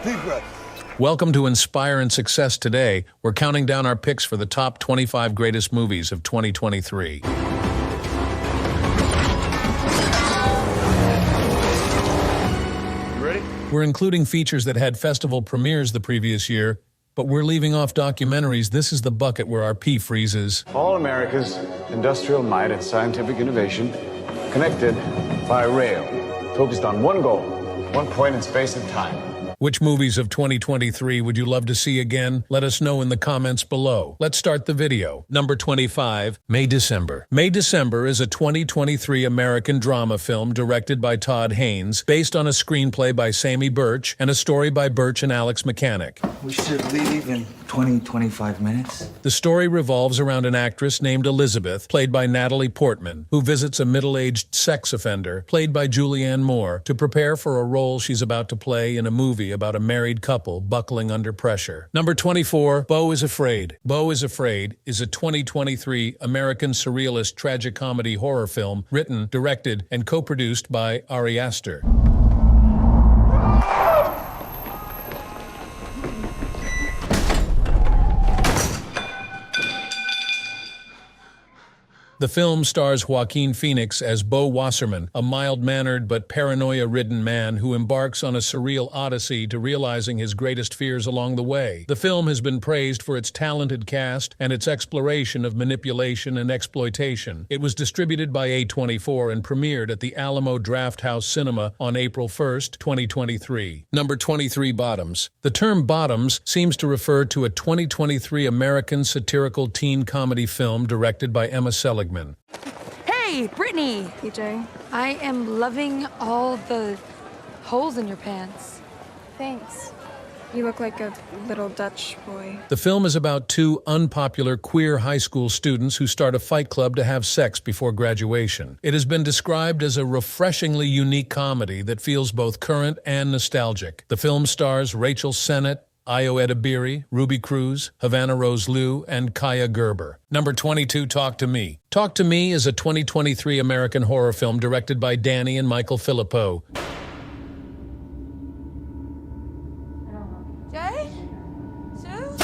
Deep breath. Welcome to Inspire and Success Today. We're counting down our picks for the top 25 greatest movies of 2023. You ready? We're including features that had festival premieres the previous year, but we're leaving off documentaries. This is the bucket where our pee freezes. All America's industrial might and scientific innovation connected by rail, focused on one goal, one point in space and time. Which movies of 2023 would you love to see again? Let us know in the comments below. Let's start the video. Number 25, May December. May December is a 2023 American drama film directed by Todd Haynes, based on a screenplay by Sammy Birch and a story by Birch and Alex Mechanic. We should leave in 25 minutes. The story revolves around an actress named Elizabeth, played by Natalie Portman, who visits a middle-aged sex offender, played by Julianne Moore, to prepare for a role she's about to play in a movie about a married couple buckling under pressure. Number 24, Beau is Afraid. Beau is Afraid is a 2023 American surrealist tragicomedy horror film written, directed, and co-produced by Ari Aster. The film stars Joaquin Phoenix as Beau Wasserman, a mild-mannered but paranoia-ridden man who embarks on a surreal odyssey to realizing his greatest fears along the way. The film has been praised for its talented cast and its exploration of manipulation and exploitation. It was distributed by A24 and premiered at the Alamo Drafthouse Cinema on April 1, 2023. Number 23, Bottoms. The term Bottoms seems to refer to a 2023 American satirical teen comedy film directed by Emma Seligman. Hey, Brittany! PJ. I am loving all the holes in your pants. Thanks. You look like a little Dutch boy. The film is about two unpopular queer high school students who start a fight club to have sex before graduation. It has been described as a refreshingly unique comedy that feels both current and nostalgic. The film stars Rachel Sennett, Ayo Edebiri, Ruby Cruz, Havana Rose Liu, and Kaya Gerber. Number 22, Talk to Me. Talk to Me is a 2023 American horror film directed by Danny and Michael Philippou. Jay? Sue?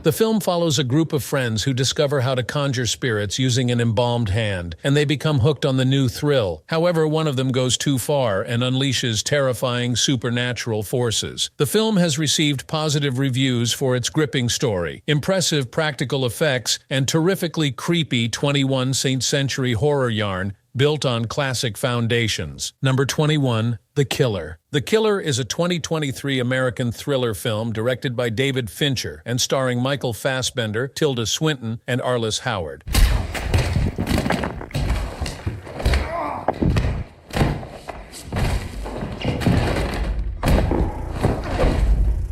The film follows a group of friends who discover how to conjure spirits using an embalmed hand, and they become hooked on the new thrill. However, one of them goes too far and unleashes terrifying supernatural forces. The film has received positive reviews for its gripping story, impressive practical effects, and terrifically creepy 21st century horror yarn built on classic foundations. Number 21, The Killer. The Killer is a 2023 American thriller film directed by David Fincher and starring Michael Fassbender, Tilda Swinton, and Arliss Howard.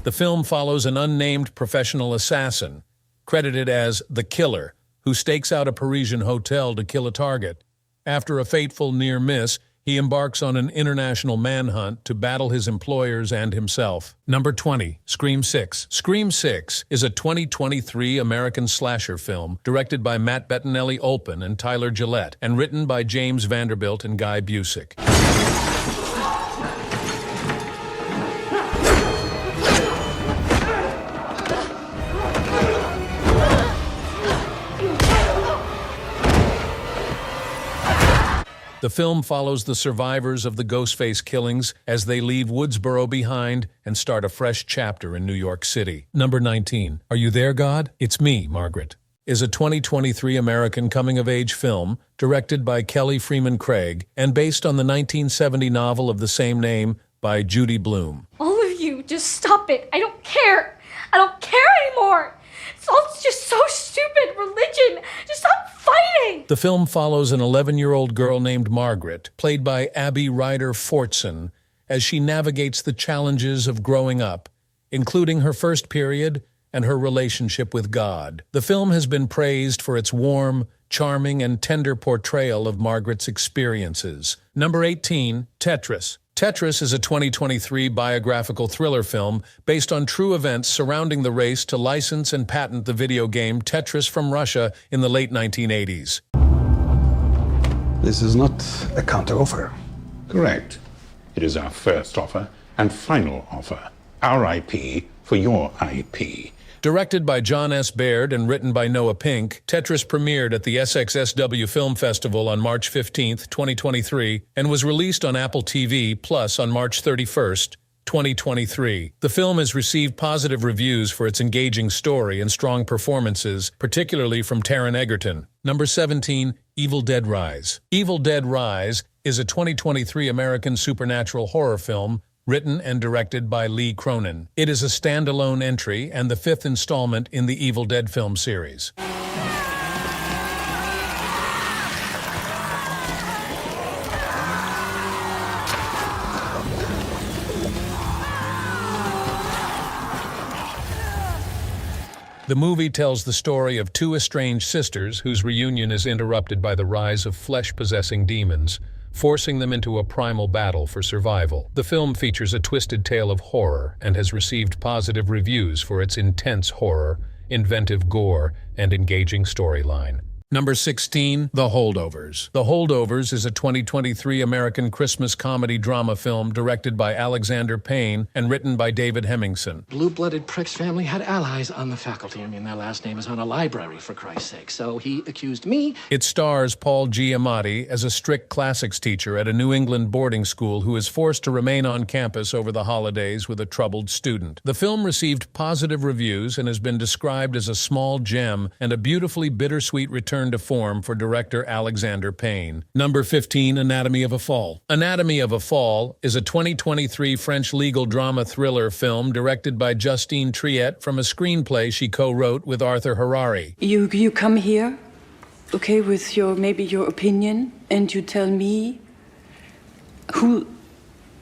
The film follows an unnamed professional assassin, credited as The Killer, who stakes out a Parisian hotel to kill a target. After a fateful near miss, he embarks on an international manhunt to battle his employers and himself. Number 20, Scream 6. Scream 6 is a 2023 American slasher film directed by Matt Bettinelli-Olpin and Tyler Gillette and written by James Vanderbilt and Guy Busick. The film follows the survivors of the Ghostface killings as they leave Woodsboro behind and start a fresh chapter in New York City. Number 19, Are You There, God? It's Me, Margaret, is a 2023 American coming-of-age film directed by Kelly Freeman Craig and based on the 1970 novel of the same name by Judy Blume. All of you, just stop it. I don't care. I don't care anymore. It's all just so stupid. Religion. Just stop fighting. The film follows an 11-year-old girl named Margaret, played by Abby Ryder Fortson, as she navigates the challenges of growing up, including her first period and her relationship with God. The film has been praised for its warm, charming, and tender portrayal of Margaret's experiences. Number 18, Tetris. Tetris is a 2023 biographical thriller film based on true events surrounding the race to license and patent the video game Tetris from Russia in the late 1980s. This is not a counter-offer. Correct. It is our first offer and final offer. Our IP for your IP. Directed by John S. Baird and written by Noah Pink, Tetris premiered at the SXSW Film Festival on March 15, 2023, and was released on Apple TV Plus on March 31, 2023. The film has received positive reviews for its engaging story and strong performances, particularly from Taron Egerton. Number 17, Evil Dead Rise. Evil Dead Rise is a 2023 American supernatural horror film written and directed by Lee Cronin. It is a standalone entry and the fifth installment in the Evil Dead film series. The movie tells the story of two estranged sisters whose reunion is interrupted by the rise of flesh-possessing demons, forcing them into a primal battle for survival. The film features a twisted tale of horror and has received positive reviews for its intense horror, inventive gore, and engaging storyline. Number 16, The Holdovers. The Holdovers is a 2023 American Christmas comedy drama film directed by Alexander Payne and written by David Hemmingson. Blue-blooded prick's family had allies on the faculty. I mean, their last name is on a library, for Christ's sake. So he accused me. It stars Paul Giamatti as a strict classics teacher at a New England boarding school who is forced to remain on campus over the holidays with a troubled student. The film received positive reviews and has been described as a small gem and a beautifully bittersweet return to form for director Alexander Payne. Number 15, Anatomy of a Fall. Anatomy of a Fall is a 2023 French legal drama thriller film directed by Justine Triet from a screenplay she co-wrote with Arthur Harari. You come here, okay, with maybe your opinion, and you tell me who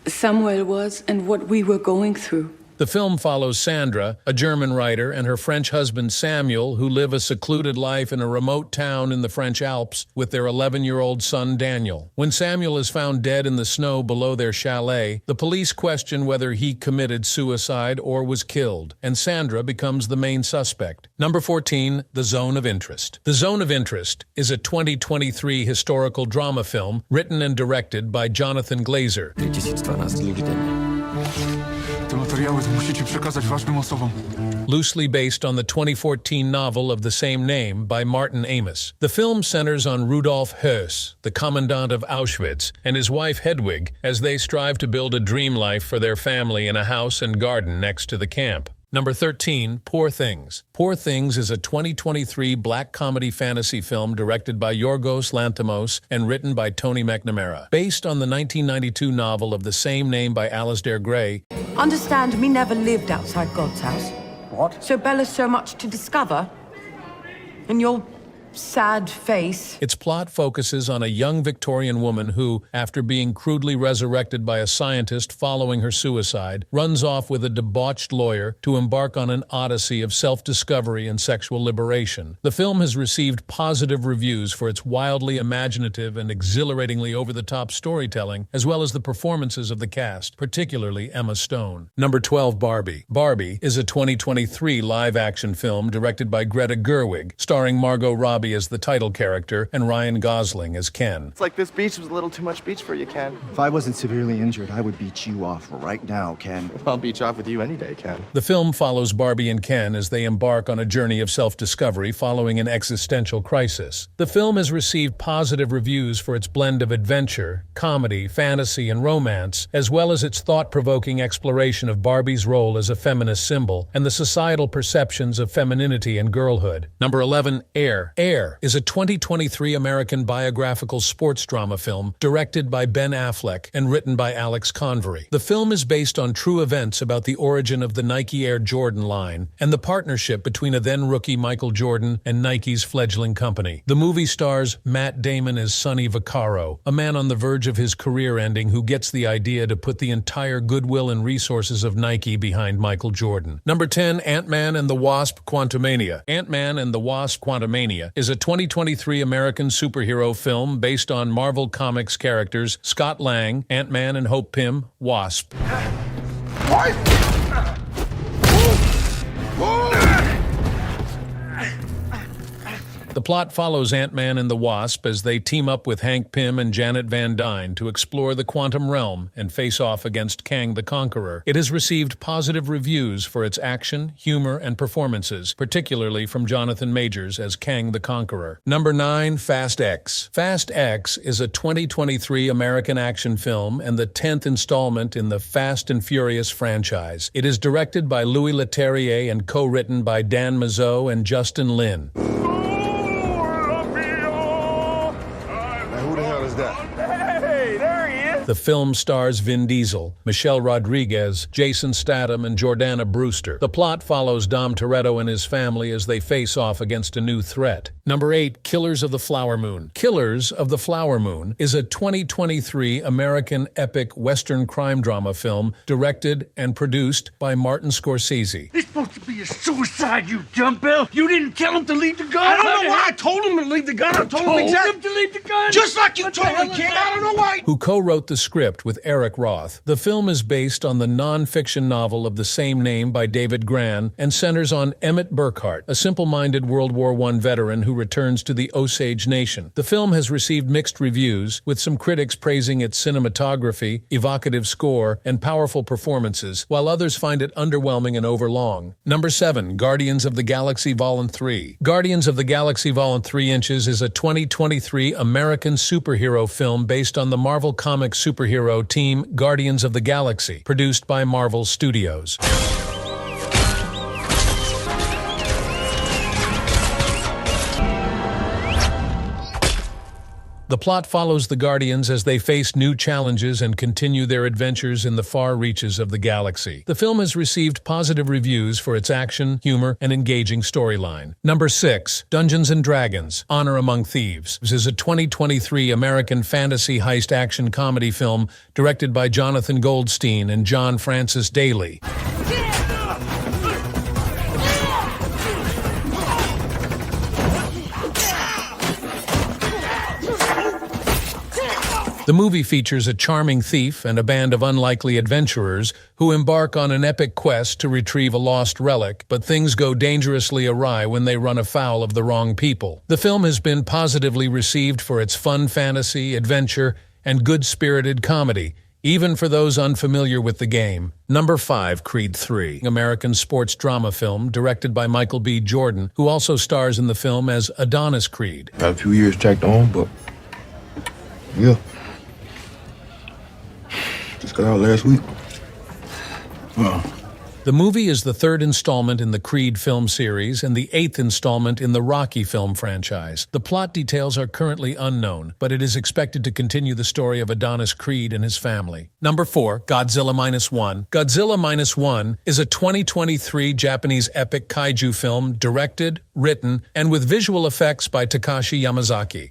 Samuel was and what we were going through. The film follows Sandra, a German writer, and her French husband Samuel, who live a secluded life in a remote town in the French Alps with their 11-year-old son Daniel. When Samuel is found dead in the snow below their chalet, the police question whether he committed suicide or was killed, and Sandra becomes the main suspect. Number 14, The Zone of Interest. The Zone of Interest is a 2023 historical drama film written and directed by Jonathan Glazer. 2012 ludzie dennie. Te materiały musicie przekazać ważnym osobom. Loosely based on the 2014 novel of the same name by Martin Amis. The film centers on Rudolf Höss, the commandant of Auschwitz, and his wife Hedwig as they strive to build a dream life for their family in a house and garden next to the camp. Number 13, Poor Things. Poor Things is a 2023 black comedy fantasy film directed by Yorgos Lanthimos and written by Tony McNamara. Based on the 1992 novel of the same name by Alasdair Gray. Understand, me never lived outside God's house. What? So Bella's so much to discover. And your sad face. Its plot focuses on a young Victorian woman who, after being crudely resurrected by a scientist following her suicide, runs off with a debauched lawyer to embark on an odyssey of self-discovery and sexual liberation. The film has received positive reviews for its wildly imaginative and exhilaratingly over-the-top storytelling, as well as the performances of the cast, particularly Emma Stone. Number 12, Barbie. Barbie is a 2023 live-action film directed by Greta Gerwig, starring Margot Robbie as the title character and Ryan Gosling as Ken. It's like this beach was a little too much beach for you, Ken. If I wasn't severely injured, I would beat you off right now, Ken. I'll beach off with you any day, Ken. The film follows Barbie and Ken as they embark on a journey of self-discovery following an existential crisis. The film has received positive reviews for its blend of adventure, comedy, fantasy, and romance, as well as its thought-provoking exploration of Barbie's role as a feminist symbol and the societal perceptions of femininity and girlhood. Number 11, Air. Air is a 2023 American biographical sports drama film directed by Ben Affleck and written by Alex Convery. The film is based on true events about the origin of the Nike Air Jordan line and the partnership between a then-rookie Michael Jordan and Nike's fledgling company. The movie stars Matt Damon as Sonny Vaccaro, a man on the verge of his career ending who gets the idea to put the entire goodwill and resources of Nike behind Michael Jordan. Number 10, Ant-Man and the Wasp: Quantumania. Ant-Man and the Wasp: Quantumania is a 2023 American superhero film based on Marvel Comics characters Scott Lang, Ant-Man, and Hope Pym, Wasp. The plot follows Ant-Man and the Wasp as they team up with Hank Pym and Janet Van Dyne to explore the quantum realm and face off against Kang the Conqueror. It has received positive reviews for its action, humor, and performances, particularly from Jonathan Majors as Kang the Conqueror. Number 9, Fast X. Fast X is a 2023 American action film and the 10th installment in the Fast and Furious franchise. It is directed by Louis Leterrier and co-written by Dan Mazeau and Justin Lin. The film stars Vin Diesel, Michelle Rodriguez, Jason Statham, and Jordana Brewster. The plot follows Dom Toretto and his family as they face off against a new threat. Number 8, Killers of the Flower Moon. Killers of the Flower Moon is a 2023 American epic Western crime drama film directed and produced by Martin Scorsese. It's supposed to be a suicide, you dumbbell. You didn't tell him to leave the gun. I don't know why I told him to leave the gun. I told him exactly to leave the gun. Just like you told me, kid. I don't know why. Who co-wrote the script with Eric Roth. The film is based on the non-fiction novel of the same name by David Gran and centers on Emmett Burkhart, a simple-minded World War I veteran who returns to the Osage Nation. The film has received mixed reviews, with some critics praising its cinematography, evocative score, and powerful performances, while others find it underwhelming and overlong. Number 7, Guardians of the Galaxy Vol. 3. Guardians of the Galaxy Vol. 3 Inches is a 2023 American superhero film based on the Marvel Comics superhero team Guardians of the Galaxy, produced by Marvel Studios. The plot follows the Guardians as they face new challenges and continue their adventures in the far reaches of the galaxy. The film has received positive reviews for its action, humor, and engaging storyline. Number 6, Dungeons & Dragons: Honor Among Thieves. This is a 2023 American fantasy heist action comedy film directed by Jonathan Goldstein and John Francis Daley. The movie features a charming thief and a band of unlikely adventurers who embark on an epic quest to retrieve a lost relic, but things go dangerously awry when they run afoul of the wrong people. The film has been positively received for its fun fantasy, adventure, and good-spirited comedy, even for those unfamiliar with the game. Number 5, Creed 3, American sports drama film directed by Michael B. Jordan, who also stars in the film as Adonis Creed. Got a few years tacked on, but yeah. Just got out last week. The movie is the 3rd installment in the Creed film series and the 8th installment in the Rocky film franchise. The plot details are currently unknown, but it is expected to continue the story of Adonis Creed and his family. Number 4, Godzilla Minus One. Godzilla Minus One is a 2023 Japanese epic kaiju film directed, written, and with visual effects by Takashi Yamazaki.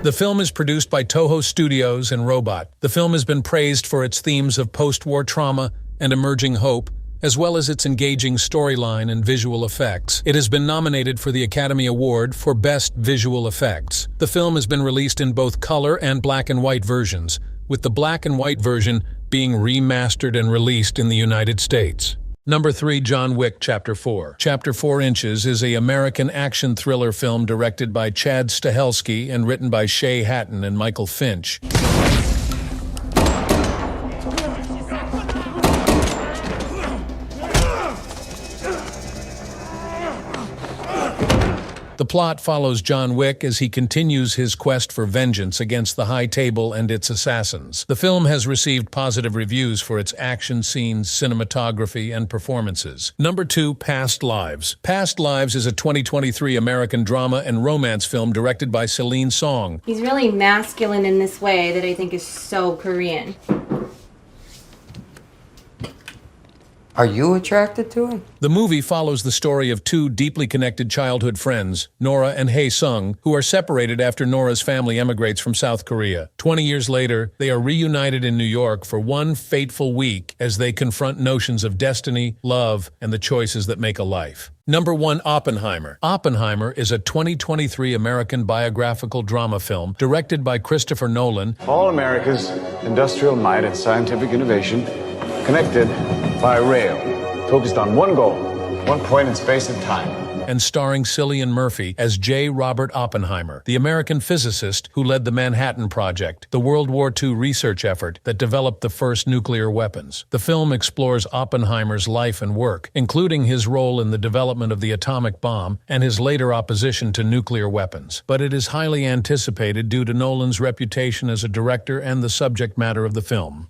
The film is produced by Toho Studios and Robot. The film has been praised for its themes of post-war trauma and emerging hope, as well as its engaging storyline and visual effects. It has been nominated for the Academy Award for Best Visual Effects. The film has been released in both color and black and white versions, with the black and white version being remastered and released in the United States. Number 3, John Wick Chapter 4. Chapter 4 Inches is an American action thriller film directed by Chad Stahelski and written by Shay Hatton and Michael Finch. The plot follows John Wick as he continues his quest for vengeance against the High Table and its assassins. The film has received positive reviews for its action scenes, cinematography, and performances. Number 2, Past Lives. Past Lives is a 2023 American drama and romance film directed by Celine Song. He's really masculine in this way that I think is so Korean. Are you attracted to him? The movie follows the story of two deeply connected childhood friends, Nora and Hae Sung, who are separated after Nora's family emigrates from South Korea. 20 years later, they are reunited in New York for one fateful week as they confront notions of destiny, love, and the choices that make a life. Number 1, Oppenheimer. Oppenheimer is a 2023 American biographical drama film directed by Christopher Nolan. All America's industrial might and scientific innovation connected by rail, focused on one goal, one point in space and time. And starring Cillian Murphy as J. Robert Oppenheimer, the American physicist who led the Manhattan Project, the World War II research effort that developed the first nuclear weapons. The film explores Oppenheimer's life and work, including his role in the development of the atomic bomb and his later opposition to nuclear weapons. But it is highly anticipated due to Nolan's reputation as a director and the subject matter of the film.